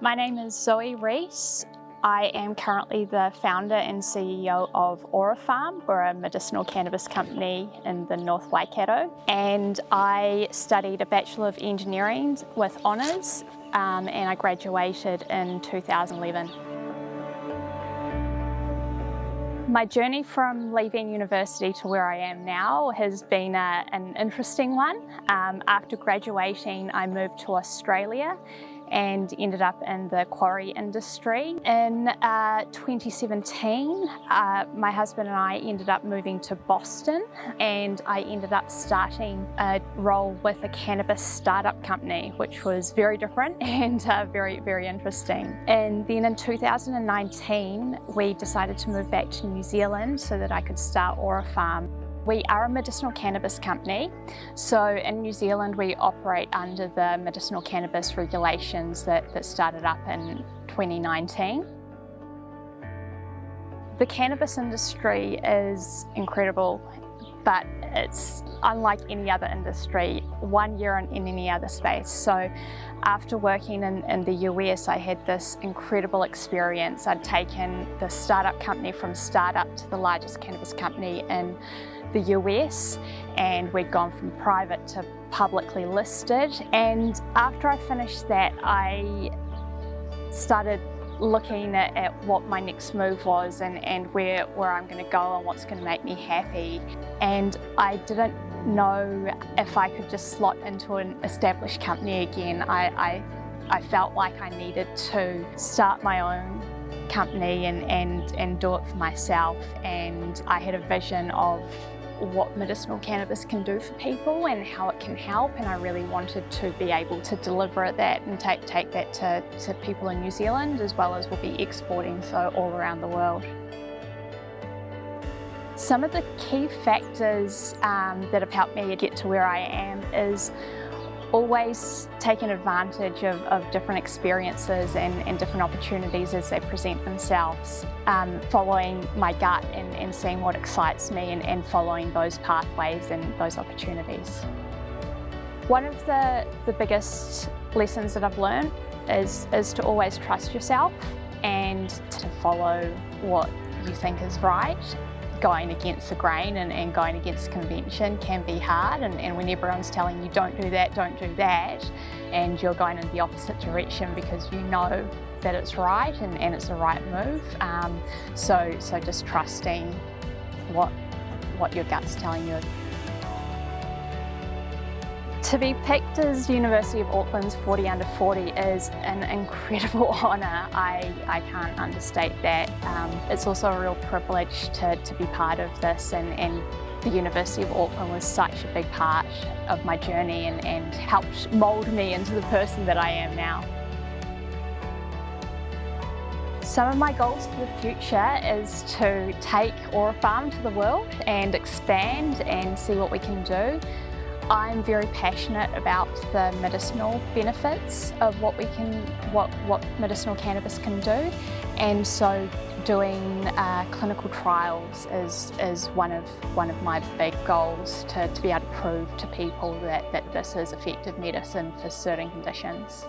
My name is Zoë Reece. I am currently the founder and CEO of Ora Pharm. We're a medicinal cannabis company in the North Waikato. And I studied a Bachelor of Engineering with honours and I graduated in 2011. My journey from leaving university to where I am now has been an interesting one. After graduating, I moved to Australia and ended up in the quarry industry. In 2017, my husband and I ended up moving to Boston, and I ended up starting a role with a cannabis startup company, which was very different and very, very interesting. And then in 2019, we decided to move back to New Zealand so that I could start Ora Pharm. We are a medicinal cannabis company, so in New Zealand we operate under the medicinal cannabis regulations that started up in 2019. The cannabis industry is incredible, but it's unlike any other industry, 1 year in any other space. So after working in the US, I had this incredible experience. I'd taken the startup company from startup to the largest cannabis company in the US, and we'd gone from private to publicly listed. And after I finished that, I started looking at what my next move was and where I'm going to go and what's going to make me happy. And I didn't know if I could just slot into an established company again. I felt like I needed to start my own company and do it for myself. And I had a vision of what medicinal cannabis can do for people and how it can help, and I really wanted to be able to deliver that and take that to people in New Zealand, as well as we'll be exporting so all around the world. Some of the key factors that have helped me get to where I am is always taking advantage of different experiences and different opportunities as they present themselves, following my gut and seeing what excites me and following those pathways and those opportunities. One of the biggest lessons that I've learned is to always trust yourself and to follow what you think is right. Going against the grain and going against convention can be hard, and when everyone's telling you don't do that, and you're going in the opposite direction because you know that it's right and it's the right move. So just trusting what your gut's telling you. To be picked as University of Auckland's 40 under 40 is an incredible honour. I can't understate that. It's also a real privilege to be part of this, and the University of Auckland was such a big part of my journey and helped mould me into the person that I am now. Some of my goals for the future is to take Ora Pharm to the world and expand and see what we can do. I'm very passionate about the medicinal benefits of what medicinal cannabis can do, and so doing clinical trials is one of my big goals, to be able to prove to people that this is effective medicine for certain conditions.